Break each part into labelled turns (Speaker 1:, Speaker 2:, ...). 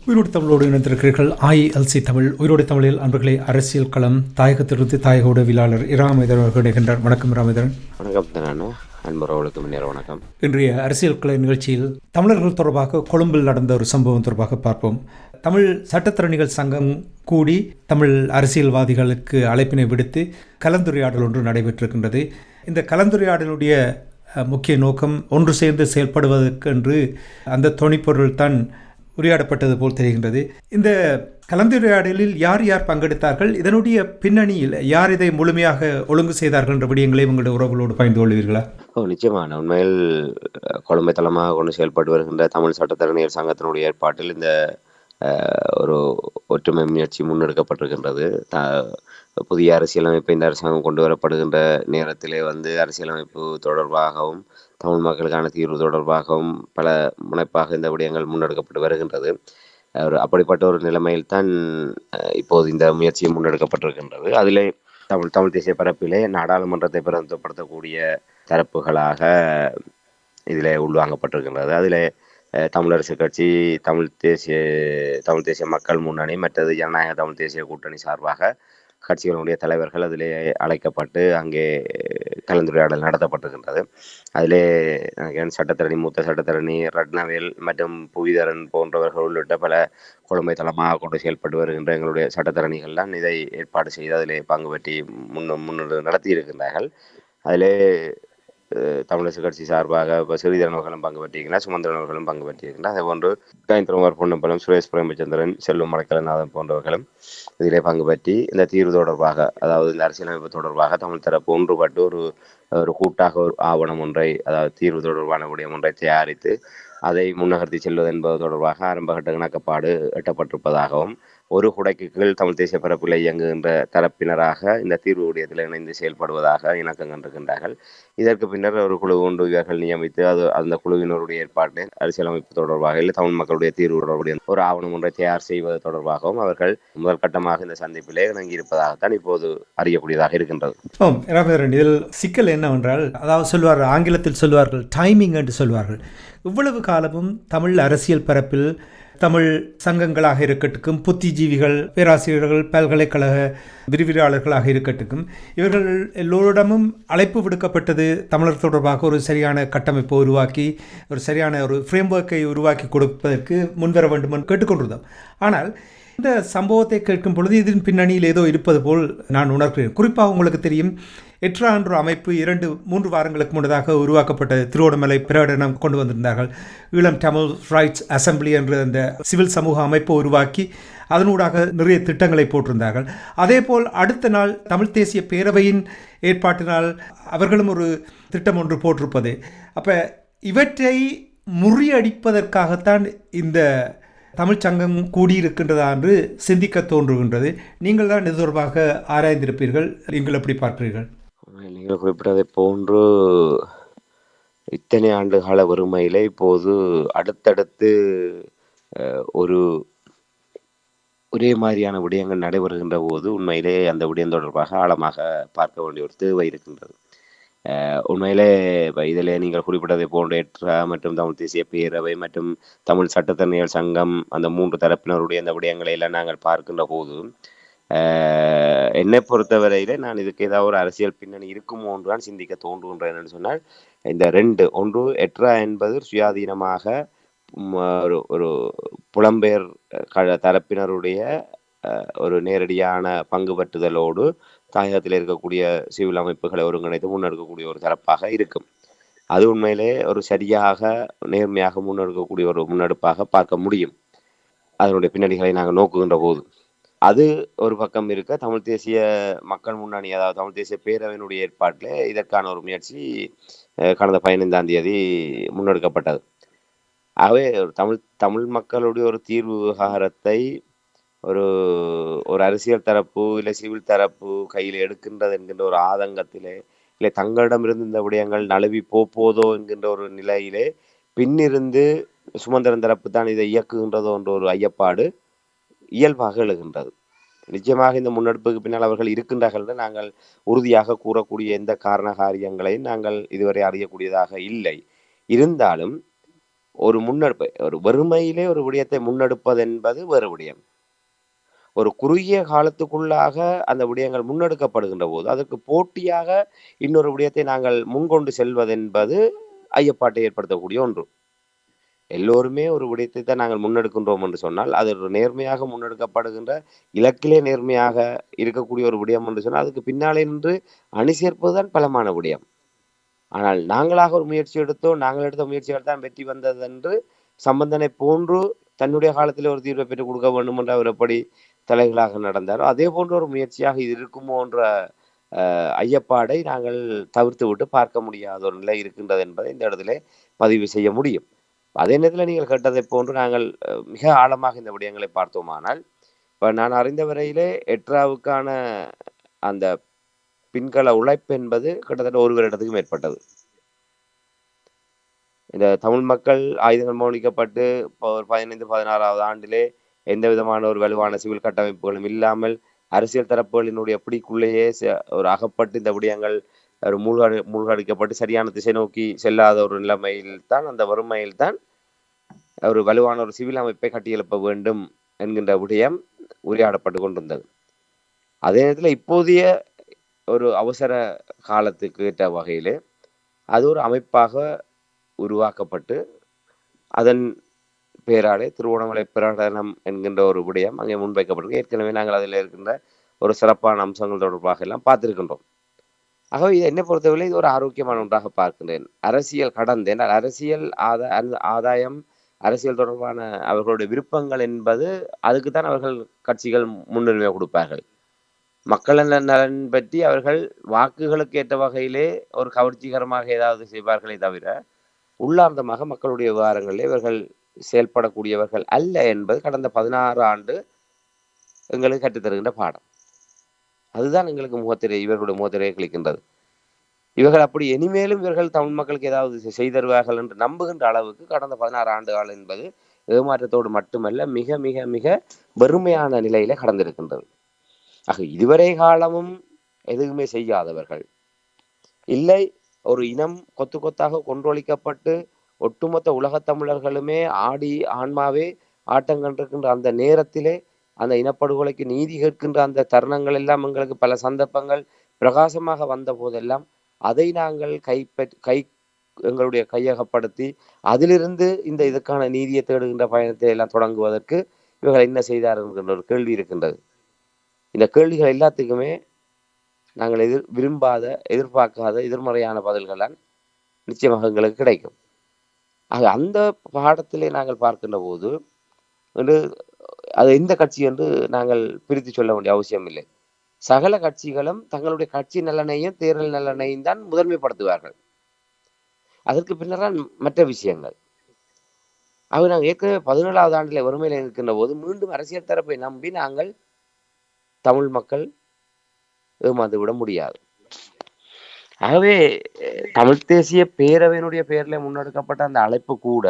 Speaker 1: உயிரோடு தமிழோடு இணைந்திருக்கிறீர்கள். ILC தமிழ் உயிரோடு தமிழில் அன்பர்களே, அரசியல் களம் தாயகத்திலிருந்து தாயக உடவியலாளர் இராமேதரன் அவர்கள் இணைகின்றார். வணக்கம் இராமேதரன்.
Speaker 2: வணக்கம். அன்பர்களுக்கு முன்னேற வணக்கம்.
Speaker 1: இன்றைய அரசியல் கள நிகழ்ச்சியில் தமிழர்கள் தொடர்பாக கொழும்பில் நடந்த ஒரு சம்பவம் தொடர்பாக பார்ப்போம். தமிழ் சட்டத்தரணிகள் சங்கம் கூடி தமிழ் அரசியல்வாதிகளுக்கு அழைப்பினை விடுத்து கலந்துரையாடல் ஒன்று நடைபெற்றிருக்கின்றது. இந்த கலந்துரையாடலுடைய முக்கிய நோக்கம் ஒன்று சேர்ந்து செயல்படுவதற்கு என்று அந்த தொனிப்பொருள் தான் உரையாடப்பட்டது போல் தெரிகின்றது. இந்த கலந்துரையாடலில் யார் யார் பங்கெடுத்தார்கள், இதனுடைய பின்னணியில் யார் இதை முழுமையாக ஒழுங்கு செய்தார்கள் என்ற விடயங்களை உங்களுடைய உறவுகளோடு பகிர்ந்து கொள்வீர்களா?
Speaker 2: நிச்சயமான உண்மையில் கொழும்பை தளமாக கொண்டு செயல்பட்டு வருகின்ற தமிழ் சட்டத்தரணியர் சங்கத்தினுடைய ஏற்பாட்டில் இந்த ஒரு ஒற்றுமை முயற்சி முன்னெடுக்கப்பட்டிருக்கின்றது. புதிய அரசியலமைப்பு இந்த அரசாங்கம் கொண்டு வரப்படுகின்ற நேரத்திலே அரசியலமைப்பு தொடர்பாகவும் தமிழ் மக்களுக்கான தீர்வு தொடர்பாகவும் பல முனைப்பாக இந்த விடயங்கள் முன்னெடுக்கப்பட்டு வருகின்றது. அப்படிப்பட்ட ஒரு நிலைமையில்தான் இப்போது இந்த முயற்சி முன்னெடுக்கப்பட்டிருக்கின்றது. அதிலே தமிழ் தேசிய பரப்பிலே நாடாளுமன்றத்தை பிரதிநிதித்துவப்படுத்தக்கூடிய தரப்புகளாக இதிலே உள்வாங்கப்பட்டிருக்கின்றது. அதிலே தமிழரசு கட்சி, தமிழ் தேசிய மக்கள் முன்னணி, மற்றது ஜனநாயக தமிழ் தேசிய கூட்டணி சார்பாக கட்சிகளுடைய தலைவர்கள் அதிலே அழைக்கப்பட்டு அங்கே கலந்துரையாடல் நடத்தப்பட்டிருக்கின்றது. அதிலே மூத்த சட்டத்தரணி ரட்னவேல் மற்றும் புவிதரன் போன்றவர்கள் உள்ளிட்ட பல கொழும்பை தளமாக கொண்டு செயல்பட்டு வருகின்ற எங்களுடைய சட்டத்தரணிகள்லாம் இதை ஏற்பாடு செய்து அதிலே பங்கு பற்றி நடத்தி இருக்கின்றார்கள். அதிலே தமிழரசு கட்சி சார்பாக இப்போ சிறிதரன் அவர்களும் பங்கு பெற்றிருக்கிறார், சுமந்திரன் அவர்களும் பங்கு பெற்றிருக்கின்றார். அதே போன்று கைந்திரமார் பொன்னம்பலம், சுரேஷ் பிரேமச்சந்திரன், செல்வம் மலைக்கலநாதன் போன்றவர்களும் இதிலே பங்கு பற்றி இந்த தீர்வு தொடர்பாக, அதாவது இந்த அரசியலமைப்பு தொடர்பாக தமிழ் தரப்பு ஒன்றுபட்டு ஒரு கூட்டாக ஒரு ஆவணம் ஒன்றை, அதாவது தீர்வு தொடர்பான விடயம் ஒன்றை தயாரித்து அதை முன்னகர்த்தி செல்வது என்பது தொடர்பாக ஆரம்பகட்ட இணக்கப்பாடு எட்டப்பட்டிருப்பதாகவும், ஒரு குடைக்கு கீழ் தமிழ் தேசிய பரப்பில் இயங்குகின்ற தரப்பினராக இந்த தீர்வு விடயத்தில் இணைந்து செயல்படுவதாக இணக்கம் கண்டிருக்கின்றார்கள். இதற்கு பின்னர் ஒரு குழு ஒன்று இவர்கள் நியமித்து அந்த குழுவினருடைய ஏற்பாட்டில் அரசியலமைப்பு தொடர்பாக இல்லை தமிழ் மக்களுடைய தீர்வு தொடர்புடைய ஒரு ஆவணம் ஒன்றை தயார் செய்வது தொடர்பாகவும் அவர்கள் முதல் கட்டமாக இந்த சந்திப்பிலே இணங்கியிருப்பதாகத்தான் இப்போது அறியக்கூடியதாக இருக்கின்றது.
Speaker 1: இதில் சிக்கல் என்னவென்றால், அதாவது ஆங்கிலத்தில் சொல்வார்கள் டைமிங் என்று சொல்வார்கள். இவ்வளவு காலமும் தமிழ் அரசியல் பரப்பில் தமிழ் சங்கங்களாக இருக்கட்டும், புத்திஜீவிகள், பேராசிரியர்கள், பல்கலைக்கழக விரிவுரையாளர்களாக இருக்கட்டும், இவர்கள் எல்லோரிடமும் அழைப்பு விடுக்கப்பட்டது தமிழர் தொடர்பாக ஒரு சரியான கட்டமைப்பை உருவாக்கி, ஒரு சரியான ஒரு ஃப்ரேம்வொர்க்கை உருவாக்கி கொடுப்பதற்கு முன்வர வேண்டும் என்று கேட்டுக்கொண்டிருந்தோம். ஆனால் இந்த சம்பவத்தை கேட்கும் பொழுது இதன் பின்னணியில் ஏதோ இருப்பது போல் நான் உணர்கிறேன். குறிப்பாக உங்களுக்கு தெரியும், எட்ரா என்ற அமைப்பு 2-3 வாரங்களுக்கு முன்னதாக உருவாக்கப்பட்ட திருவோணமலை பிரகடனம் கொண்டு வந்திருந்தார்கள். ஈழம் தமிழ் ரைட்ஸ் அசம்பிளி என்ற அந்த சிவில் சமூக அமைப்பை உருவாக்கி அதனூடாக நிறைய திட்டங்களை போட்டிருந்தார்கள். அதேபோல் அடுத்த நாள் தமிழ் தேசிய பேரவையின் ஏற்பாட்டினால் அவர்களும் ஒரு திட்டம் ஒன்று போட்டிருப்பது. அப்போ இவற்றை முறியடிப்பதற்காகத்தான் இந்த தமிழ் சங்கம் கூடியிருக்கின்றதா என்று சிந்திக்க தோன்றுகின்றது. நீங்கள் தான் இது தொடர்பாக ஆராய்ந்திருப்பீர்கள், நீங்கள் எப்படி பார்க்கிறீர்கள்?
Speaker 2: நீங்கள் குறிப்பிட்டதை போன்று இத்தனை ஆண்டுகால வறுமையிலே இப்போது அடுத்தடுத்து ஒரே மாதிரியான விடயங்கள் நடைபெறுகின்ற போது உண்மையிலே அந்த விடயம் தொடர்பாக ஆழமாக பார்க்க வேண்டிய ஒரு தேவை இருக்கின்றது. உண்மையிலே இதிலே நீங்கள் குறிப்பிட்டதை போன்ற எட்ரா மற்றும் தமிழ் தேசிய பேரவை மற்றும் தமிழ் சட்டத்தரணிகள் சங்கம், அந்த 3 தரப்பினருடைய அந்த விடயங்களை எல்லாம் நாங்கள் பார்க்கின்ற போது என்னை பொறுத்தவரையிலே நான் இதுக்கு ஏதாவது ஒரு அரசியல் பின்னணி இருக்குமோ என்றுதான் சிந்திக்க தோன்றுகின்றேன். என்று சொன்னால் இந்த ஒன்று எட்ரா என்பது சுயாதீனமாக ஒரு புலம்பெயர் தரப்பினருடைய ஒரு நேரடியான பங்கு பற்றுதலோடு தாயகத்தில் இருக்கக்கூடிய சிவில் அமைப்புகளை ஒருங்கிணைத்து முன்னெடுக்கக்கூடிய ஒரு தரப்பாக இருக்கும். அது உண்மையிலே ஒரு சரியாக நேர்மையாக முன்னெடுக்கக்கூடிய ஒரு முன்னெடுப்பாக பார்க்க முடியும் அதனுடைய பின்னணிகளை நாங்கள் நோக்குகின்ற போது. அது ஒரு பக்கம் இருக்க, தமிழ் தேசிய மக்கள் முன்னணி, அதாவது தமிழ் தேசிய பேரவையினுடைய ஏற்பாட்டில் இதற்கான ஒரு முயற்சி கடந்த 15ஆம் தேதி முன்னெடுக்கப்பட்டது. ஆகவே தமிழ் மக்களுடைய ஒரு தீர்வு விவகாரத்தை ஒரு அரசியல் தரப்பு இல்லை சிவில் தரப்பு கையில் எடுக்கின்றது என்கின்ற ஒரு ஆதங்கத்திலே, இல்லை தங்களிடமிருந்து இந்த விடயங்கள் நழுவி போதோ என்கின்ற ஒரு நிலையிலே பின்னிருந்து சுமந்திரன் தரப்பு தான் இதை இயக்குகின்றதோ என்ற ஒரு ஐயப்பாடு இயல்பாக எழுகின்றது. நிச்சயமாக இந்த முன்னெடுப்புக்கு பின்னால் அவர்கள் இருக்கின்றார்கள் என்று நாங்கள் உறுதியாக கூறக்கூடிய எந்த காரண காரியங்களையும் நாங்கள் இதுவரை அறியக்கூடியதாக இல்லை. இருந்தாலும் ஒரு முன்னெடுப்பு, ஒரு வெறுமையிலே ஒரு விடயத்தை முன்னெடுப்பது என்பது வேறு விடயம். ஒரு குறுகிய காலத்துக்குள்ளாக அந்த விடயங்கள் முன்னெடுக்கப்படுகின்ற போது அதற்கு போட்டியாக இன்னொரு விடயத்தை நாங்கள் முன்கொண்டு செல்வதென்பது ஐயப்பாட்டை ஏற்படுத்தக்கூடிய ஒன்று. எல்லோருமே ஒரு விடயத்தை தான் நாங்கள் முன்னெடுக்கின்றோம் என்று சொன்னால், அது ஒரு நேர்மையாக முன்னெடுக்கப்படுகின்ற, இலக்கிலே நேர்மையாக இருக்கக்கூடிய ஒரு விடயம் என்று சொன்னால், அதுக்கு பின்னாலே நின்று அணி சேர்ப்பதுதான் பலமான விடயம். ஆனால் நாங்களாக ஒரு முயற்சி எடுத்தோம், நாங்கள் எடுத்த முயற்சிகள் தான் வெற்றி வந்தது என்று சம்பந்தனை போன்று தன்னுடைய காலத்தில் ஒரு தீர்வை பெற்றுக் கொடுக்க வேண்டும் என்று அவர் எப்படி தலைகளாக நடந்தாரோ, அதே போன்ற ஒரு முயற்சியாக இது இருக்குமோ என்ற ஐயப்பாடை நாங்கள் தவிர்த்து விட்டு பார்க்க முடியாத ஒரு நிலை இருக்கின்றது என்பதை இந்த இடத்திலே பதிவு செய்ய முடியும். அதே நேரத்தில் நீங்கள் கேட்டதை போன்று நாங்கள் மிக ஆழமாக இந்த விடயங்களை பார்த்தோமானால், இப்போ நான் அறிந்த வரையிலே எட்ராவுக்கான அந்த பின்கள உழைப்பு என்பது கிட்டத்தட்ட ஒரு வருடத்துக்கும் மேற்பட்டது. இந்த தமிழ் மக்கள் ஆயுதங்கள் மௌனிக்கப்பட்டு இப்போ ஒரு 15-16வது ஆண்டிலே எந்த விதமான ஒரு வலுவான சிவில் கட்டமைப்புகளும் இல்லாமல் அரசியல் தரப்புகளினுடைய பிடிக்குள்ளேயே ஒரு அகப்பட்டு இந்த விடயங்கள் ஒரு மூழ்கடிக்கப்பட்டு சரியான திசை நோக்கி செல்லாத ஒரு நிலைமையில் தான், அந்த வறுமையில் தான் ஒரு வலுவான ஒரு சிவில் அமைப்பை கட்டியெழுப்ப வேண்டும் என்கின்ற விடயம் உரையாடப்பட்டு கொண்டிருந்தது. அதே நேரத்தில் இப்போதைய ஒரு அவசர காலத்துக்கு ஏற்ற வகையிலே அது ஒரு அமைப்பாக உருவாக்கப்பட்டு அதன் பெயராலே திருவோணமலை பிரகடனம் என்கின்ற ஒரு விடயம் அங்கே முன்வைக்கப்பட்டிருக்கு. ஏற்கனவே நாங்கள் அதில் இருக்கின்ற ஒரு சிறப்பான அம்சங்கள் தொடர்பாக எல்லாம் பார்த்திருக்கின்றோம். ஆகவே இது என்னை பொறுத்தவரை இது ஒரு ஆரோக்கியமான ஒன்றாக பார்க்கின்றேன். அரசியல் கடந்து, என்றால் அரசியல் ஆதாயம், அரசியல் தொடர்பான அவர்களுடைய விருப்பங்கள் என்பது அதுக்குத்தான் அவர்கள் கட்சிகள் முன்னுரிமை கொடுப்பார்கள். மக்கள் நலன் பற்றி அவர்கள் வாக்குகளுக்கு ஏற்ற வகையிலே ஒரு கவர்ச்சிகரமாக ஏதாவது செய்வார்களே தவிர உள்ளார்ந்தமாக மக்களுடைய விவகாரங்களிலே இவர்கள் செயல்படக்கூடியவர்கள் அல்ல என்பது கடந்த 16 ஆண்டு எங்களுக்கு கற்றுத்தருகின்ற பாடம். அதுதான் எங்களுக்கு இவர்களுடைய முகத்திரையை கிளிக்கின்றது. இவர்கள் அப்படி இனிமேலும் இவர்கள் தமிழ் மக்களுக்கு ஏதாவது செய்தருவார்கள் என்று நம்புகின்ற அளவுக்கு கடந்த 16 ஆண்டு காலம் என்பது ஏமாற்றத்தோடு மட்டுமல்ல, மிக மிக மிக வெறுமையான நிலையில கடந்திருக்கின்றது. ஆக இதுவரை காலமும் எதுவுமே செய்யாதவர்கள், இல்லை ஒரு இனம் கொத்து கொத்தாக கொன்றொழிக்கப்பட்டு ஒட்டுமொத்த உலகத் தமிழர்களுமே ஆடி ஆன்மாவே ஆட்டங்கண்டிருக்கின்ற அந்த நேரத்திலே அந்த இனப்படுகொலைக்கு நீதி கேட்கின்ற அந்த தருணங்கள் எல்லாம் எங்களுக்கு பல சந்தர்ப்பங்கள் பிரகாசமாக வந்த போதெல்லாம் அதை நாங்கள் எங்களுடைய கையகப்படுத்தி அதிலிருந்து இந்த இதுக்கான நீதியை தேடுகின்ற பயணத்தை எல்லாம் தொடங்குவதற்கு இவர்கள் என்ன செய்தார் என்கின்ற ஒரு கேள்வி இருக்கின்றது. இந்த கேள்விகள் எல்லாத்துக்குமே நாங்கள் விரும்பாத, எதிர்பார்க்காத எதிர்மறையான பதில்களால் நிச்சயமாக எங்களுக்கு கிடைக்கும். ஆக அந்த பாடத்திலே நாங்கள் பார்க்கின்ற போது அது எந்த கட்சி என்று நாங்கள் பிரித்து சொல்ல வேண்டிய அவசியம் இல்லை. சகல கட்சிகளும் தங்களுடைய கட்சி நலனையும் தேர்தல் நலனையும் தான் முதன்மைப்படுத்துவார்கள். அதற்கு பின்னர் மற்ற விஷயங்கள். ஆக நாங்கள் ஏற்கனவே 17வது ஆண்டிலே வறுமையில் இருக்கின்ற போது மீண்டும் அரசியல் தரப்பை நம்பி நாங்கள் தமிழ் மக்கள் ஏமாந்து விட முடியாது. ஆகவே தமிழ் தேசிய பேரவையினுடைய பெயரில் முன்னெடுக்கப்பட்ட அந்த அழைப்பு கூட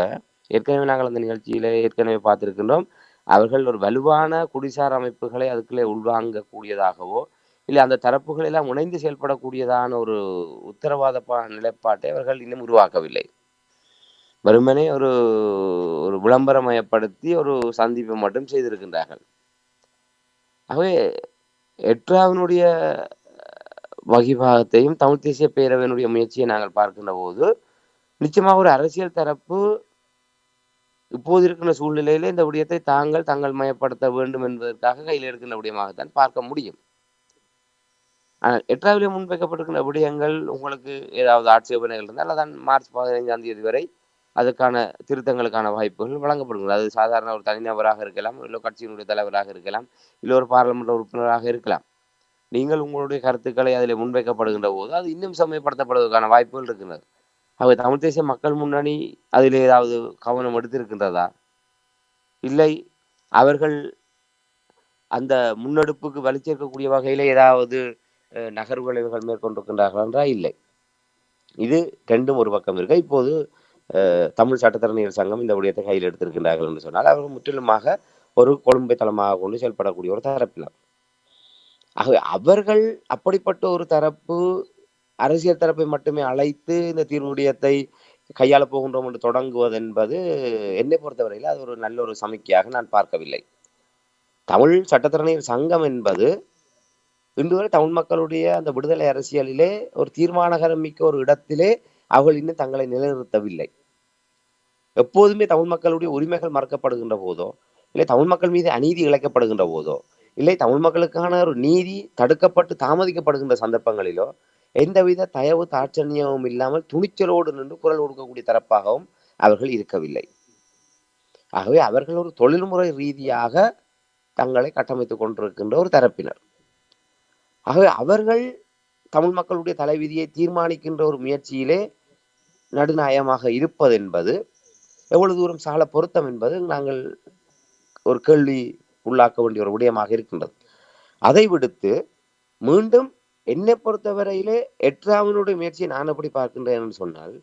Speaker 2: ஏற்கனவே நாங்கள் அந்த நிகழ்ச்சியில ஏற்கனவே பார்த்திருக்கின்றோம். அவர்கள் ஒரு வலுவான குடிசார் அமைப்புகளை அதுக்குள்ளே உள்வாங்கக்கூடியதாகவோ இல்லை அந்த தரப்புகள் எல்லாம் இணைந்து செயல்படக்கூடியதான ஒரு உத்தரவாத நிலைப்பாட்டை அவர்கள் இன்னும் உருவாக்கவில்லை. வெறுமனே ஒரு விளம்பரமயப்படுத்தி ஒரு சந்திப்பை மட்டும் செய்திருக்கின்றார்கள். ஆகவே எட்ராவினுடைய வகிபாகத்தையும் தமிழ் தேசிய பேரவையினுடைய முயற்சியை நாங்கள் பார்க்கின்ற போது நிச்சயமாக ஒரு அரசியல் தரப்பு இப்போது இருக்கின்ற சூழ்நிலையில இந்த விடயத்தை தங்கள் மயப்படுத்த வேண்டும் என்பதற்காக கையில் எடுக்கின்ற விடயமாகத்தான் பார்க்க முடியும். ஆனால் எட்ராவிலே முன்வைக்கப்பட்டிருக்கின்ற விடயங்கள் உங்களுக்கு ஏதாவது ஆட்சேபனைகள் இருந்தால் அதான் மார்ச் 15ஆம் தேதி வரை அதற்கான திருத்தங்களுக்கான வாய்ப்புகள் வழங்கப்படுகிறது. அது சாதாரண ஒரு தனிநபராக இருக்கலாம், இல்லை கட்சியினுடைய தலைவராக இருக்கலாம், இல்லை ஒரு பாராளுமன்ற உறுப்பினராக இருக்கலாம். நீங்கள் உங்களுடைய கருத்துக்களை அதில் முன்வைக்கப்படுகின்ற போது அது இன்னும் செம்மைப்படுத்தப்படுவதற்கான வாய்ப்புகள் இருக்கின்றது. அவை தமிழ் தேசிய மக்கள் முன்னணி அதில் ஏதாவது கவனம் எடுத்திருக்கின்றதா, இல்லை அவர்கள் அந்த முன்னெடுப்புக்கு வலிச்சேர்க்கக்கூடிய வகையில ஏதாவது நகர்வுகளை இவர்கள் மேற்கொண்டிருக்கின்றார்கள் என்றால் இல்லை. இது ரெண்டும் ஒரு பக்கம் இருக்க. இப்போது தமிழ் சட்டத்தரணிகள் சங்கம் இந்த விடயத்தை கையில் எடுத்திருக்கின்றார்கள் என்று சொன்னால் அவர்கள் முற்றிலுமாக ஒரு கொழும்பை தளமாக கொண்டு செயல்படக்கூடிய ஒரு தரப்பினர். ஆகவே அவர்கள் அப்படிப்பட்ட ஒரு தரப்பு அரசியல் தரப்பை மட்டுமே அழைத்து இந்த தீர்வு விடயத்தை கையாள போகின்றோம் என்று தொடங்குவது என்பது என்னை பொறுத்தவரையில் அது ஒரு நல்ல ஒரு சமிக்கையாக நான் பார்க்கவில்லை. தமிழ் சட்டத்தரணியர் சங்கம் என்பது இன்று வரை தமிழ் மக்களுடைய அந்த விடுதலை அரசியலிலே ஒரு தீர்மானகரம் மிக்க ஒரு இடத்திலே அவர்கள் இன்னும் தங்களை நிலைநிறுத்தவில்லை. எப்போதுமே தமிழ் மக்களுடைய உரிமைகள் மறுக்கப்படுகின்ற போதோ, இல்லை தமிழ் மக்கள் மீது அநீதி இழைக்கப்படுகின்ற போதோ, இல்லை தமிழ் மக்களுக்கான ஒரு நீதி தடுக்கப்பட்டு தாமதிக்கப்படுகின்ற சந்தர்ப்பங்களிலோ எந்தவித தயவு தாட்சண்யமும் இல்லாமல் துணிச்சலோடு நின்று குரல் கொடுக்கக்கூடிய தரப்பாகவும் அவர்கள் இருக்கவில்லை. ஆகவே அவர்கள் ஒரு தொழில்முறை ரீதியாக தங்களை கட்டமைத்துக் கொண்டிருக்கின்ற ஒரு தரப்பினர். ஆகவே அவர்கள் தமிழ் மக்களுடைய தலைவிதியை தீர்மானிக்கின்ற ஒரு முயற்சியிலே நடுநாயகமாக இருப்பது என்பது எவ்வளவு தூரம் சால பொருத்தம் என்பது நாங்கள் ஒரு கேள்வி உள்ளாக்க வேண்டிய ஒரு விடயமாக இருக்கின்றது. அதை விடுத்து மீண்டும் என்னை பொறுத்தவரையிலே எட்ராவினுடைய முயற்சியை நான் எப்படி பார்க்கின்றேன் என்று சொன்னால்,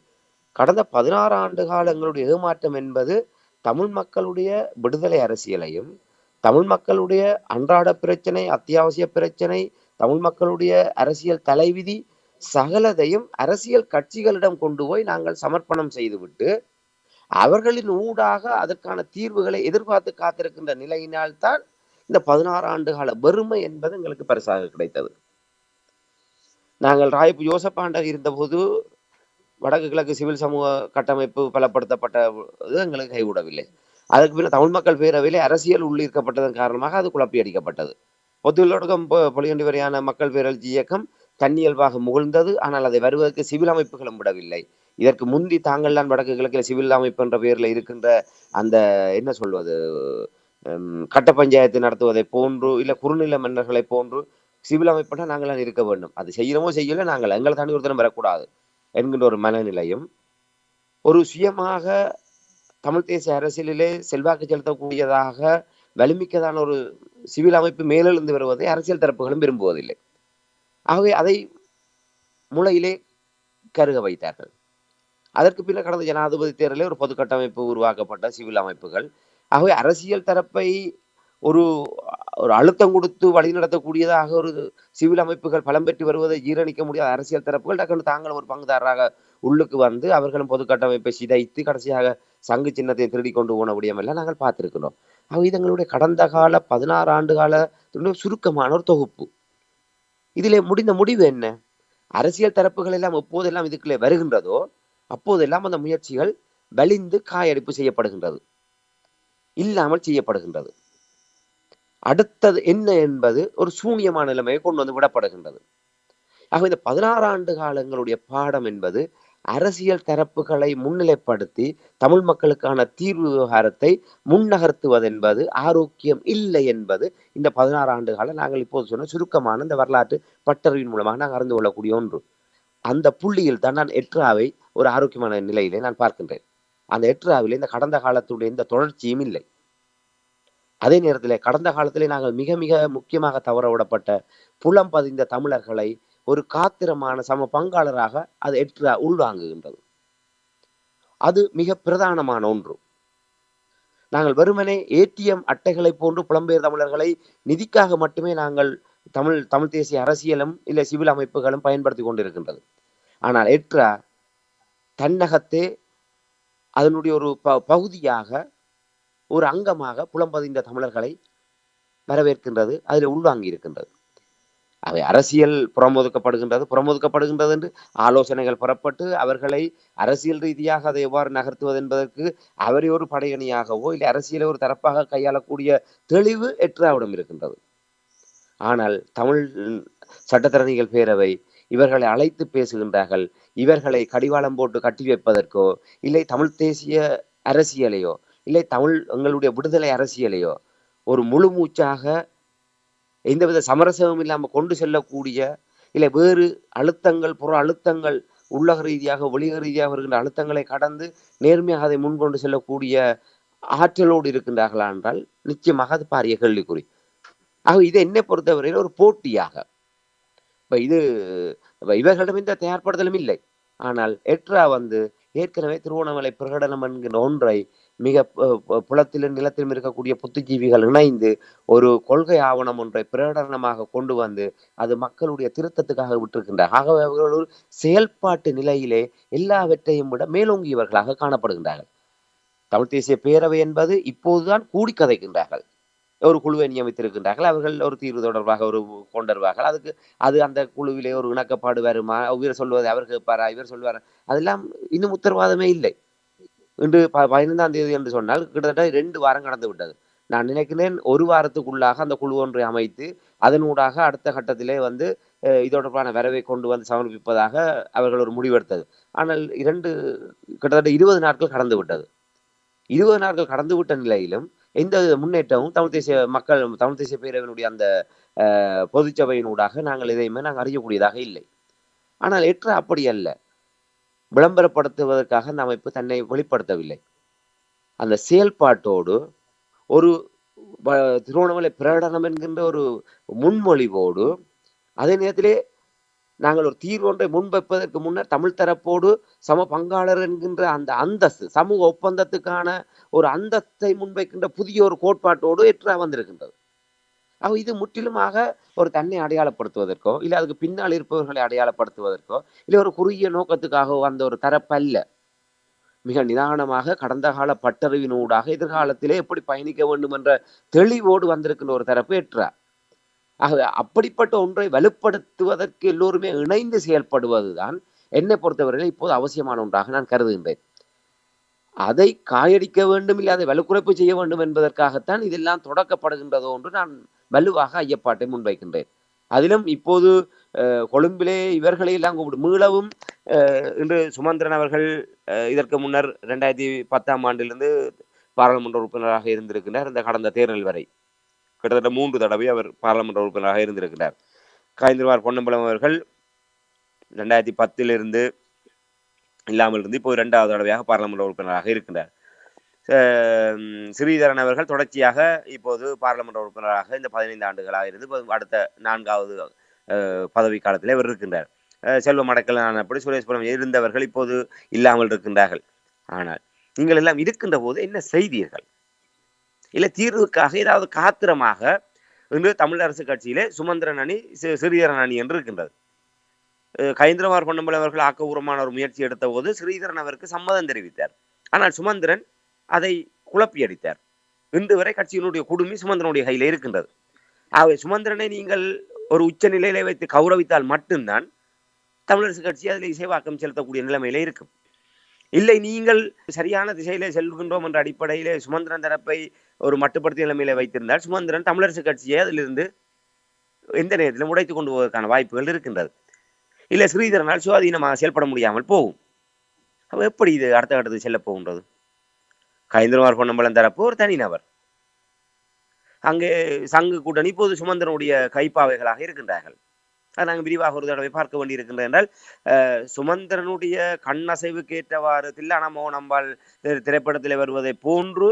Speaker 2: கடந்த 16 ஆண்டு கால எங்களுடைய ஏமாற்றம் என்பது தமிழ் மக்களுடைய விடுதலை அரசியலையும், தமிழ் மக்களுடைய அன்றாட பிரச்சனை, அத்தியாவசிய பிரச்சனை, தமிழ் மக்களுடைய அரசியல் தலைவிதி சகலதையும் அரசியல் கட்சிகளிடம் கொண்டு போய் நாங்கள் சமர்ப்பணம் செய்துவிட்டு அவர்களின் ஊடாக அதற்கான தீர்வுகளை எதிர்பார்த்து காத்திருக்கின்ற நிலையினால்தான் இந்த 16 ஆண்டு கால வெறுமை என்பது எங்களுக்கு பரிசாக கிடைத்தது. நாங்கள் ராயப்பு யோசப்பாண்டர் இருந்தபோது வடக்கு கிழக்கு சிவில் சமூக கட்டமைப்பு பலப்படுத்தப்பட்ட எங்களுக்கு கைவிடவில்லை. அதற்கு பின்னர் தமிழ் மக்கள் பேரவையிலே அரசியல் உள்ளீர்க்கப்பட்டதன் காரணமாக அது குழப்பி அடிக்கப்பட்டது. பொதுவிலொடுக்கம் பொலியண்டி வரையான மக்கள் பேரழிச்சி இயக்கம் தன்னியல்பாக முகழ்ந்தது. ஆனால் அதை வருவதற்கு சிவில் அமைப்புகளும் விடவில்லை. இதற்கு முந்தி தாங்கள்தான் வடக்கு கிழக்கில் சிவில் அமைப்பு என்ற பெயரில் இருக்கின்ற அந்த என்ன சொல்வது கட்ட பஞ்சாயத்து நடத்துவதை போன்று இல்லை குறுநில மன்னர்களை போன்று சிவில் அமைப்புனா நாங்களாம் இருக்க வேண்டும். அது செய்யணுமோ செய்யல, நாங்கள் எங்களை தாண்டி ஒருத்தரம் வரக்கூடாது என்கின்ற ஒரு மனநிலையும், ஒரு சுயமாக தமிழ் தேசிய அரசியலிலே செல்வாக்கு செலுத்தக்கூடியதாக வலிமிக்கதான ஒரு சிவில் அமைப்பு மேலெழுந்து வருவதை அரசியல் தரப்புகளும் விரும்புவதில்லை. ஆகவே அதை முளையிலே கருக வைத்தார்கள். அதற்கு பின்னர் கடந்த ஜனாதிபதி தேர்தலில் ஒரு பொது கட்டமைப்பு உருவாக்கப்பட்ட சிவில் அமைப்புகள். ஆகவே அரசியல் தரப்பை ஒரு ஒரு அழுத்தம் கொடுத்து வழிநடத்தக்கூடியதாக ஒரு சிவில் அமைப்புகள் பலம் பெற்று வருவதை ஜீரணிக்க முடியாத அரசியல் தரப்புகள் டக்குன்னு தாங்கள் ஒரு பங்குதாரராக உள்ளுக்கு வந்து அவர்களும் பொது கட்டமைப்பை சிதைத்து கடைசியாக சங்கு சின்னத்தை திருடி கொண்டு போன விடயமெல்லாம் நாங்கள் பார்த்திருக்கிறோம். ஆகவே இதங்களுடைய கடந்த கால 16 ஆண்டு கால சுருக்கமான ஒரு தொகுப்பு. இதிலே முடிந்த முடிவு என்ன? அரசியல் தரப்புகள் எல்லாம் எப்போதெல்லாம் இதுக்குள்ளே வருகின்றதோ அப்போதெல்லாம் அந்த முயற்சிகள் வலிந்து காயடிப்பு செய்யப்படுகின்றது, இல்லாமல் செய்யப்படுகின்றது. அடுத்தது என்ன என்பது ஒரு சூன்யமான நிலைமையை கொண்டு வந்து விடப்படுகின்றது. ஆக இந்த 16 ஆண்டு காலங்களுடைய பாடம் என்பது அரசியல் தரப்புகளை முன்னிலைப்படுத்தி தமிழ் மக்களுக்கான தீர்வு விவகாரத்தை முன்னகர்த்துவதென்பது ஆரோக்கியம் இல்லை என்பது இந்த 16 ஆண்டு காலம் நாங்கள் இப்போது சொன்ன சுருக்கமான இந்த வரலாற்று பட்டறிவின் மூலமாக நாங்கள் அறிந்து கொள்ளக்கூடிய ஒன்று. அந்த புள்ளியில் தான் நான் எட்ராவை ஒரு ஆரோக்கியமான நிலையிலே நான் பார்க்கின்றேன். அந்த எட்ராவிலே இந்த கடந்த காலத்துடைய இந்த தொடர்ச்சியும் இல்லை. அதே நேரத்தில் கடந்த காலத்திலே நாங்கள் மிக மிக முக்கியமாக தவற விடப்பட்ட புலம் பதிந்த தமிழர்களை ஒரு காத்திரமான சம பங்காளராக அது எட்ரா உள்வாங்குகின்றது. அது மிக பிரதானமான ஒன்று. நாங்கள் வெறுமனே ஏடிஎம் அட்டைகளை போன்று புலம்பெயர் தமிழர்களை நிதிக்காக மட்டுமே நாங்கள் தமிழ் தேசிய அரசியலும் இல்லை சிவில் அமைப்புகளும் பயன்படுத்தி கொண்டிருக்கின்றது. ஆனால் எட்ரா தன்னகத்தே அதனுடைய ஒரு பகுதியாக ஒரு அங்கமாக புலம்பதிந்த தமிழர்களை வரவேற்கின்றது, அதில் உள்வாங்கி இருக்கின்றது. அவை அரசியல் புறமொதுக்கப்படுகின்றது என்று ஆலோசனைகள் புறப்பட்டு அவர்களை அரசியல் ரீதியாக அதை எவ்வாறு நகர்த்துவது என்பதற்கு அவரை ஒரு படையணியாகவோ இல்லை அரசியலை ஒரு தரப்பாக கையாளக்கூடிய தெளிவு எட்ராவிடம் இருக்கின்றது. ஆனால் தமிழ் சட்டத்தரணிகள் பேரவை இவர்களை அழைத்து பேசுகின்றார்கள். இவர்களை கடிவாளம் போட்டு கட்டி வைப்பதற்கோ இல்லை தமிழ் தேசிய அரசியலையோ இல்லை எங்களுடைய விடுதலை அரசியலையோ ஒரு முழு மூச்சாக எந்தவித சமரசமும் இல்லாமல் கொண்டு செல்லக்கூடிய இல்லை வேறு அழுத்தங்கள் புற அழுத்தங்கள் உள்ளக ரீதியாக வெளிய ரீதியாக வருகின்ற அழுத்தங்களை கடந்து நேர்மையாக அதை முன்கொண்டு செல்லக்கூடிய ஆற்றலோடு இருக்கின்றார்களா என்றால் நிச்சயமாக அது பாரிய கேள்விக்குறி. ஆக இது என்னை பொறுத்தவரையில் ஒரு போட்டியாக இவர்களிடம் இந்த தயார்படுத்தலும் இல்லை. ஆனால் எட்ரா ஏற்கனவே திருவோணமலை பிரகடனம் என்கின்ற ஒன்றை மிக புலத்திலும் நிலத்திலும் இருக்கக்கூடிய புத்திஜீவிகள் இணைந்து ஒரு கொள்கை ஆவணம் ஒன்றை பிரகடனமாக கொண்டு வந்து அது மக்களுடைய திருத்தத்துக்காக விட்டிருக்கின்றார். ஆகவே அவர்கள் ஒரு செயல்பாட்டு நிலையிலே எல்லாவற்றையும் விட மேலோங்கியவர்களாக காணப்படுகின்றார்கள். தமிழ் தேசிய பேரவை என்பது இப்போதுதான் கூடி கதைக்கின்றார்கள். ஒரு குழுவை நியமித்திருக்கின்றார்கள். அவர்கள் ஒரு தீர்வு தொடர்பாக ஒரு கொண்டருவார்கள். அது அந்த குழுவிலே ஒரு இணக்கப்பாடு வருமா, இவர் சொல்வதை அவர் கேட்பாரா, இவர் சொல்வாரா, அதெல்லாம் இன்னும் உத்தரவாதமே இல்லை. இன்று 15ஆம் தேதி என்று சொன்னால் கிட்டத்தட்ட 2 வாரம் கடந்து விட்டது. நான் நினைக்கிறேன் ஒரு வாரத்துக்குள்ளாக அந்த குழு ஒன்றை அமைத்து அதனூடாக அடுத்த கட்டத்திலே வந்து இது தொடர்பான வரவை கொண்டு வந்து சமர்ப்பிப்பதாக அவர்கள் ஒரு முடிவெடுத்தது. ஆனால் கிட்டத்தட்ட 20 நாட்கள் கடந்து விட்டது. 20 நாட்கள் கடந்து விட்ட நிலையிலும் எந்த முன்னேற்றமும் தமிழ் தேசிய பேரவையினுடைய அந்த பொதுச்சபையினூடாக நாங்கள் அறியக்கூடியதாக இல்லை. ஆனால் அப்படி அல்ல. விளம்பரப்படுத்துவதற்காக அந்த அமைப்பு தன்னை வெளிப்படுத்தவில்லை. அந்த செயல்பாட்டோடு ஒரு திருவோணமலை பிரகடனம் என்கின்ற ஒரு முன்மொழிவோடு அதே நேரத்திலே நாங்கள் ஒரு தீர்வு ஒன்றை முன்வைப்பதற்கு முன்னர் தமிழ் தரப்போடு சம பங்காளர் என்கின்ற அந்த அந்தஸ்து, சமூக ஒப்பந்தத்துக்கான ஒரு அந்தஸ்தை முன்வைக்கின்ற புதிய ஒரு கோட்பாட்டோடு வந்திருக்கின்றது. இது முற்றிலுமாக ஒரு தன்னை அடையாளப்படுத்துவதற்கோ இல்லை அதுக்கு பின்னால் இருப்பவர்களை அடையாளப்படுத்துவதற்கோ இல்லை ஒரு குறுகிய நோக்கத்துக்காக வந்த ஒரு தரப்பல்ல. மிக நிதானமாக கடந்த கால பட்டறிவினூடாக எதிர்காலத்திலே எப்படி பயணிக்க வேண்டும் என்ற தெளிவோடு வந்திருக்கின்ற ஒரு தரப்பு ஆகவே அப்படிப்பட்ட ஒன்றை வலுப்படுத்துவதற்கு எல்லோருமே இணைந்து செயல்படுவதுதான் என்னை பொறுத்தவரையில் இப்போது அவசியமான ஒன்றாக நான் கருதுகின்றேன். அதை காயடிக்க வேண்டும், இல்லை அதை வலுக்குறைப்பு செய்ய வேண்டும் என்பதற்காகத்தான் இதெல்லாம் தொடக்கப்படுகின்றதோ என்று நான் வலுவாக ஐயப்பாட்டை முன்வைக்கின்றேன். அதிலும் இப்போது கொழும்பிலே இவர்களை எல்லாம் மீளவும் இன்று சுமந்திரன் அவர்கள் இதற்கு முன்னர் 2010ஆம் ஆண்டிலிருந்து பாராளுமன்ற உறுப்பினராக இருந்திருக்கிறார். இந்த கடந்த தேர்தல் வரை கிட்டத்தட்ட 3 தடவை அவர் பாராளுமன்ற உறுப்பினராக இருந்திருக்கிறார். கலைஞர் பொன்னம்பலம் அவர்கள் 2010 இல்லாமல் இருந்து இப்போ 2வது தடவையாக பாராளுமன்ற உறுப்பினராக இருக்கின்றார். ஸ்ரீதரன் அவர்கள் தொடர்ச்சியாக இப்போது பாராளுமன்ற உறுப்பினராக இந்த 15 ஆண்டுகளாக இருந்து அடுத்த 4வது பதவி காலத்திலே அவர் இருக்கின்றார். செல்வம் அடக்கலான அப்படி சுரேஷ்புரம் இருந்தவர்கள் இப்போது இல்லாமல் இருக்கின்றார்கள். ஆனால் நீங்கள் எல்லாம் இருக்கின்ற போது என்ன செய்தீர்கள்? இல்லை தீர்வுக்காக ஏதாவது காத்திரமாக இன்று தமிழரசு கட்சியிலே சுமந்திரன் அணி ஸ்ரீதரன் அணி என்று இருக்கின்றது. கயந்திரமார் பொன்னம்பலம் அவர்கள் ஆக்கபூர்வமான ஒரு முயற்சி எடுத்த போது ஸ்ரீதரன் அவருக்கு சம்மதம் தெரிவித்தார். ஆனால் சுமந்திரன் அதை குழப்பி அடித்தார். இன்று வரை கட்சியினுடைய குடுமி சுமந்திரனுடைய கையில் இருக்கின்றது. ஆகவே சுமந்திரனை நீங்கள் ஒரு உச்ச நிலையிலே வைத்து கௌரவித்தால் மட்டும்தான் தமிழரசு கட்சி அதில் இசைவாக்கம் செலுத்தக்கூடிய நிலைமையிலே இருக்கும். இல்லை நீங்கள் சரியான திசையிலே செல்கின்றோம் என்ற அடிப்படையிலே சுமந்திரன் தரப்பை ஒரு மட்டுப்படுத்திய நிலைமையில வைத்திருந்தால் சுமந்திரன் தமிழரசு கட்சியை அதிலிருந்து எந்த நேரத்திலும் உடைத்துக் கொண்டு போவதற்கான வாய்ப்புகள் இருக்கின்றது. இல்லை ஸ்ரீதரனால் சுவாதீனமாக செயல்பட முடியாமல் போகும். அப்போ எப்படி இது அடுத்த கட்டத்துக்கு செல்ல போகின்றது? கயந்திரமார் பொன்னம்பலம் தரப்பு ஒரு தனிநபர், அங்கே சங்கு கூட்டணி இப்போது சுமந்திரனுடைய கைப்பாவைகளாக இருக்கின்றார்கள். அதை நாங்கள் விரிவாக ஒரு தடவை பார்க்க வேண்டி இருக்கின்றது. என்றால் சுமந்திரனுடைய கண்ணசைவுக்கு ஏற்றவாறு தில்லானா மோகனம்பாள் திரைப்படத்தில் வருவதை போன்று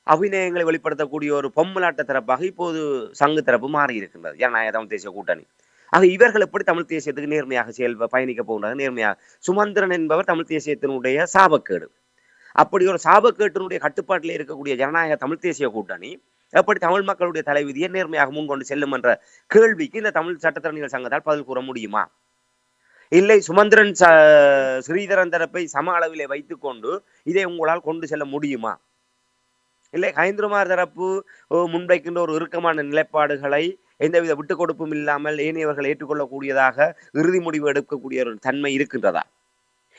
Speaker 2: அபிநயங்களை வெளிப்படுத்தக்கூடிய ஒரு பொம்மலாட்ட தரப்பாக இப்போது சங்கு தரப்பு மாறி இருக்கின்றது, ஜனநாயக தமிழ் தேசிய கூட்டணி. ஆக இவர்கள் எப்படி தமிழ் தேசியத்துக்கு நேர்மையாக பயணிக்க போகின்றார்கள்? நேர்மையாக சுமந்திரன் என்பவர் தமிழ் தேசியத்தினுடைய சாபக்கேடு. அப்படி ஒரு சாபக்கேட்டினுடைய கட்டுப்பாட்டில் இருக்கக்கூடிய ஜனநாயக தமிழ் தேசிய கூட்டணி எப்படி தமிழ் மக்களுடைய தலைவிதியை நேர்மையாக முன்கொண்டு செல்லும் என்ற கேள்விக்கு இந்த தமிழ் சட்டத்தரணிகள் சங்கத்தால் பதில் கூற முடியுமா? இல்லை சுமந்திரன் ஸ்ரீதரன் தரப்பை சம அளவிலே வைத்துக்கொண்டு இதை உங்களால் கொண்டு செல்ல முடியுமா? இல்லை கயந்திரமார் தரப்பு முன்வைக்கின்ற ஒரு இறுக்கமான நிலைப்பாடுகளை எந்தவித விட்டுக் கொடுப்பும் இல்லாமல் ஏனையவர்கள் ஏற்றுக்கொள்ளக்கூடியதாக இறுதி முடிவு எடுக்கக்கூடிய ஒரு தன்மை இருக்கின்றதா?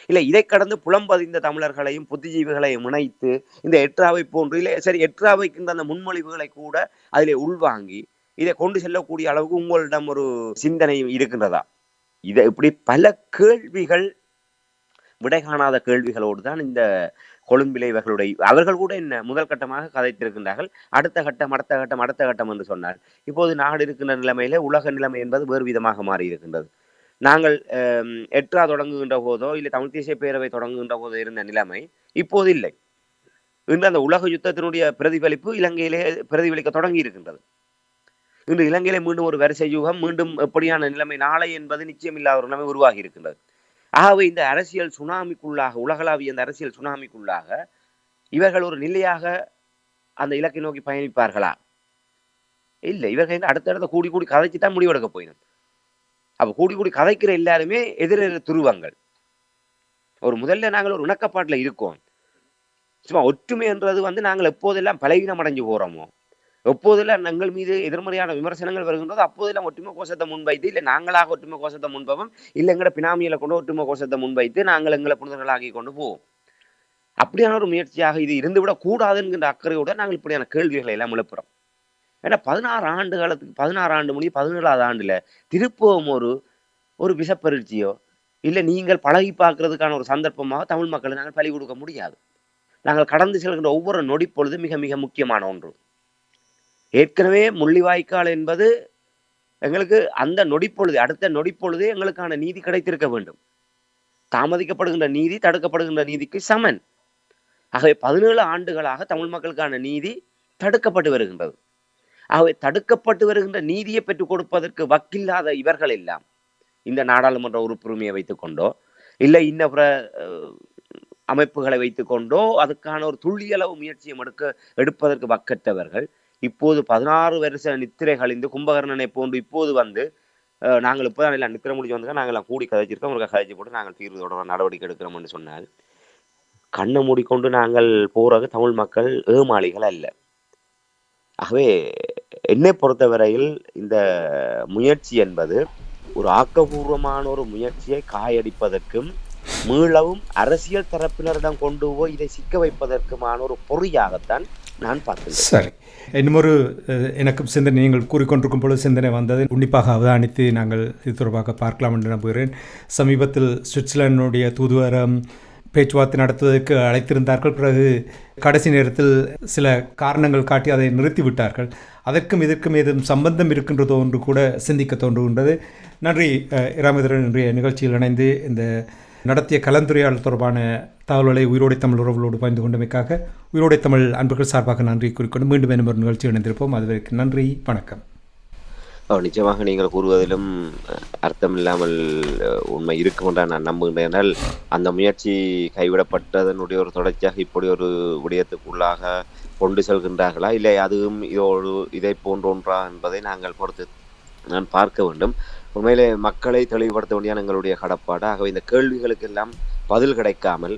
Speaker 2: இல்லை இதை கடந்து புலம்பதிந்த தமிழர்களையும் புத்திஜீவிகளையும் இணைத்து இந்த எட்ராவை போன்று இல்லை சரி எட்ராவைக்கின்ற அந்த முன்மொழிவுகளை கூட அதிலே உள்வாங்கி இதை கொண்டு செல்லக்கூடிய அளவுக்கு உங்களிடம் ஒரு சிந்தனை இருக்கின்றதா? இதை இப்படி பல கேள்விகள், விடை காணாத கேள்விகளோடு தான் இந்த கொழும்பிலே அவர்கள் கூட என்ன முதல் கட்டமாக கதைத்திருக்கின்றார்கள். அடுத்த கட்டம் என்று சொன்னார். இப்போது நாடு இருக்கின்ற நிலைமையில உலக நிலைமை என்பது வேறு விதமாக மாறி இருக்கின்றது. நாங்கள் எட்ரா தொடங்குகின்ற போதோ இல்லை தமிழ் தேசிய பேரவை தொடங்குகின்ற போதோ இருந்த நிலைமை இப்போது இல்லை. இன்று அந்த உலக யுத்தத்தினுடைய பிரதிபலிப்பு இலங்கையிலே பிரதிபலிக்க தொடங்கி இருக்கின்றது. இன்று இலங்கையிலே மீண்டும் ஒரு வரிசை யுகம், மீண்டும் எப்படியான நிலைமை நாளை என்பது நிச்சயம் இல்லாத ஒரு நிலைமை உருவாகி இருக்கின்றது. ஆகவே இந்த அரசியல் சுனாமிக்குள்ளாக, உலகளாவிய இந்த அரசியல் சுனாமிக்குள்ளாக இவர்கள் ஒரு நிலையாக அந்த இலக்கை நோக்கி பயணிப்பார்களா? இல்லை. இவர்கள் அடுத்தடுத்த கூடி கூடி கதைச்சு தான் முடிவெடுக்க போயிடும். அப்ப கூடி கூடி கதைக்கிற எல்லாருமே எதிரெதிர் துருவங்கள். ஒரு முதல்ல நாங்கள் ஒரு இணக்கப்பாட்டுல இருக்கோம். சும்மா ஒற்றுமை என்றது நாங்கள் எப்போதெல்லாம் பலவீனம் அடைஞ்சு போறோமோ, எப்போதெல்லாம் எங்கள் மீது எதிர்மறையான விமர்சனங்கள் வருகின்றதோ அப்போதெல்லாம் ஒற்றுமை கோஷத்தை முன்வைத்து, இல்லை நாங்களாக ஒற்றுமை கோஷத்தை முன்பவும், இல்லை எங்களை பினாமியில கொண்டு ஒற்றுமை கோஷத்தை முன்வைத்து நாங்கள் எங்களை புனிதர்களாகி கொண்டு போவோம். அப்படியான ஒரு முயற்சியாக இது இருந்துவிடக் கூடாது என்கின்ற அக்கறையோட நாங்கள் இப்படியான கேள்விகளை எல்லாம் எழுப்புறோம். ஏன்னா 16 ஆண்டு முடிய 17வது ஆண்டுல திருப்பவும் ஒரு விஷப்பரீட்சையோ இல்லை நீங்கள் பழகி பார்க்கறதுக்கான ஒரு சந்தர்ப்பமாக தமிழ் மக்களை நாங்கள் பலி கொடுக்க முடியாது. நாங்கள் கடந்து செல்கின்ற ஒவ்வொரு நொடி பொழுது மிக மிக முக்கியமான ஒன்று. ஏற்கனவே முள்ளிவாய்க்கால் என்பது எங்களுக்கு அந்த நொடிப்பொழுது, அடுத்த நொடிப்பொழுதே எங்களுக்கான நீதி கிடைத்திருக்க வேண்டும். தாமதிக்கப்படுகின்ற நீதி தடுக்கப்படுகின்ற நீதிக்கு சமன். ஆகவே 17 ஆண்டுகளாக தமிழ் மக்களுக்கான நீதி தடுக்கப்பட்டு வருகின்றது. ஆகவே தடுக்கப்பட்டு வருகின்ற நீதியை பெற்றுக் கொடுப்பதற்கு வக்கில்லாத இவர்கள் எல்லாம் இந்த நாடாளுமன்ற உறுப்புரிமையை வைத்துக் கொண்டோ இல்லை இன்ன அமைப்புகளை வைத்துக் கொண்டோ அதுக்கான ஒரு துள்ளியளவு முயற்சியை எடுப்பதற்கு வக்கற்றவர்கள் இப்போது 16 வருஷ நித்திரை கழிந்து கும்பகர்ணனை போன்று இப்போது நாங்கள் இப்போதான் எல்லாம் நித்திரை முடிஞ்சு வந்து நாங்கள் எல்லாம் கூடி கதைச்சிருக்கோம், ஒரு கதைச்சி போட்டு நாங்கள் தீர்வு தொடர நடவடிக்கை எடுக்கிறோம்னு சொன்னால் கண்ணை மூடிக்கொண்டு நாங்கள் போறது தமிழ் மக்கள் ஏமாளிகள் அல்ல. ஆகவே என்னை பொறுத்தவரையில் இந்த முயற்சி என்பது ஒரு ஆக்கப்பூர்வமான ஒரு முயற்சியை காயடிப்பதற்கும் மீளவும் அரசியல் தரப்பினரிடம் கொண்டு போய் இதை சிக்க வைப்பதற்குமான ஒரு பொறியாகத்தான் நான் பார்க்கிறேன்.
Speaker 1: சரி, இன்னுமொரு எனக்கும் சிந்தனை நீங்கள் கூறிக்கொண்டிருக்கும் பொழுது சிந்தனை வந்தது உன்னிப்பாக அவதானித்து நாங்கள் இது தொடர்பாக பார்க்கலாம் என்று நம்புகிறேன். சமீபத்தில் சுவிட்சர்லாந்துடைய தூதுவரம் பேச்சுவார்த்தை நடத்துவதற்கு அழைத்திருந்தார்கள். பிறகு கடைசி நேரத்தில் சில காரணங்கள் காட்டி அதை நிறுத்திவிட்டார்கள். அதற்கும் இதற்கும் ஏதும் சம்பந்தம் இருக்கின்றதோ என்று கூட சிந்திக்க தோன்றுகின்றது. நன்றி இராமேந்திரன், இன்றைய நிகழ்ச்சியில் இணைந்து இந்த நடத்திய கலந்துரையாடல் தொடர்பான தகவல்களை உயிரோடை தமிழ் உறவுகளோடு பகிர்ந்து கொண்டமைக்காக உயிரோடை தமிழ் அன்புகள் சார்பாக நன்றி கூறிக்கொண்டு மீண்டும் என்ன ஒரு நிகழ்ச்சி இணைந்திருப்போம். அதுவரைக்கும் நன்றி, வணக்கம்.
Speaker 2: நிச்சயமாக நீங்கள் கூறுவதிலும் அர்த்தமில்லாமல் உண்மை இருக்கும் என்ற நான் நம்புகின்றேன். அந்த முயற்சி கைவிடப்பட்டதனுடைய ஒரு தொடர்ச்சியாக இப்படி ஒரு விடயத்துக்குள்ளாக கொண்டு செல்கின்றார்களா, இல்லை அதுவும் இதை போன்றொன்றா என்பதை நாங்கள் பொறுத்து நான் பார்க்க வேண்டும். உண்மையிலே மக்களை தெளிவுபடுத்த வேண்டிய எங்களுடைய கடப்பாடு. ஆகவே இந்த கேள்விகளுக்கெல்லாம் பதில் கிடைக்காமல்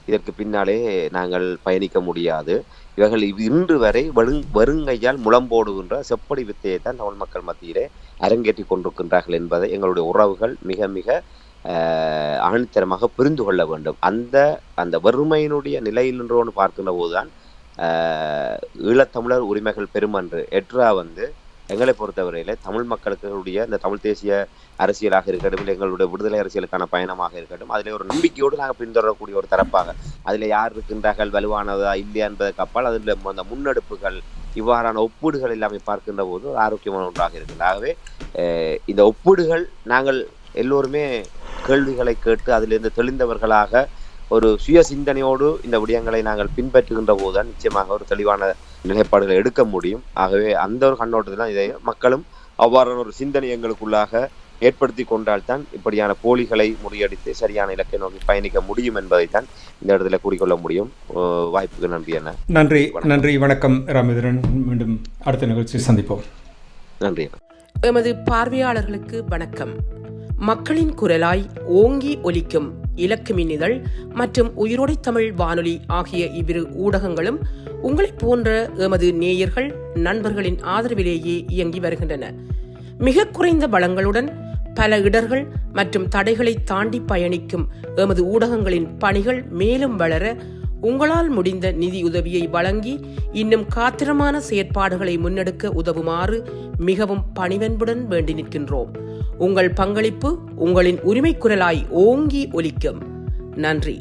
Speaker 2: இதற்கு பின்னாலே நாங்கள் பயணிக்க முடியாது. இவர்கள் இன்று வரை வருங்கையால் முளம்போடுகின்ற செப்படி வித்தையை தான் தமிழ் மக்கள் மத்தியிலே அரங்கேற்றி கொண்டிருக்கின்றார்கள் என்பதை எங்களுடைய உறவுகள் மிக மிக ஆணித்தரமாக புரிந்து கொள்ள வேண்டும். அந்த வறுமையினுடைய நிலையில் நின்றோன்னு பார்க்கின்ற போதுதான் ஈழத்தமிழர் உரிமைகள் பெருமன்று எட்ரா எங்களை பொறுத்தவரையில தமிழ் மக்களுடைய இந்த தமிழ் தேசிய அரசியலாக இருக்கட்டும், இல்லை எங்களுடைய விடுதலை அரசியலுக்கான பயணமாக இருக்கட்டும், அதில் ஒரு நம்பிக்கையோடு நாங்கள் பின்தொடரக்கூடிய ஒரு தரப்பாக அதில் யார் இருக்கின்றார்கள், வலுவானதா இல்லையா என்பதற்கு அப்பால் அதில் அந்த முன்னெடுப்புகள் இவ்வாறான ஒப்பீடுகள் எல்லாமே பார்க்கின்ற போது ஒரு ஆரோக்கியமான ஒன்றாக இருக்கின்றது. ஆகவே இந்த ஒப்பீடுகள் நாங்கள் எல்லோருமே கேள்விகளை கேட்டு அதிலிருந்து தெளிந்தவர்களாக ஒரு சுய சிந்தனையோடு இந்த விடயங்களை நாங்கள் பின்பற்றுகின்ற போதுதான் நிச்சயமாக ஒரு தெளிவான நிலைப்பாடுகளை எடுக்க முடியும். ஆகவே அந்த ஒரு கண்ணோட்டத்தில் இதை மக்களும் அவ்வாறான ஒரு சிந்தனை எங்களுக்குள்ளாக ஏற்படுத்தி கொண்டால்தான் இப்படியான போலிகளை முறியடித்து சரியான இலக்கை நோக்கி பயணிக்க முடியும் என்பதைத்தான் இந்த இடத்துல கூறிக்கொள்ள முடியும். வாய்ப்புக்கு நன்றி. என்ன
Speaker 1: நன்றி, வணக்கம் ராமேந்திரன். மீண்டும் அடுத்த நிகழ்ச்சியில் சந்திப்போம்.
Speaker 2: நன்றி.
Speaker 3: எமது பார்வையாளர்களுக்கு வணக்கம். மக்களின் குரலாய் ஓங்கி ஒலிக்கும் இலக்கு மின்னிதழ் மற்றும் உயிரோடை தமிழ் வானொலி ஆகிய இவ்விரு ஊடகங்களும் உங்களைப் போன்ற எமது நேயர்கள் நண்பர்களின் ஆதரவிலேயே இயங்கி வருகின்றன. மிக குறைந்த வளங்களுடன் பல இடர்கள் மற்றும் தடைகளை தாண்டி பயணிக்கும் எமது ஊடகங்களின் பணிகள் மேலும் வளர உங்களால் முடிந்த நிதியுதவியை வழங்கி இன்னும் காத்திரமான செயற்பாடுகளை முன்னெடுக்க உதவுமாறு மிகவும் பணிவன்புடன் வேண்டி நிற்கின்றோம். உங்கள் பங்களிப்பு உங்களின் உரிமை குரலாய் ஓங்கி ஒலிக்கும். நன்றி.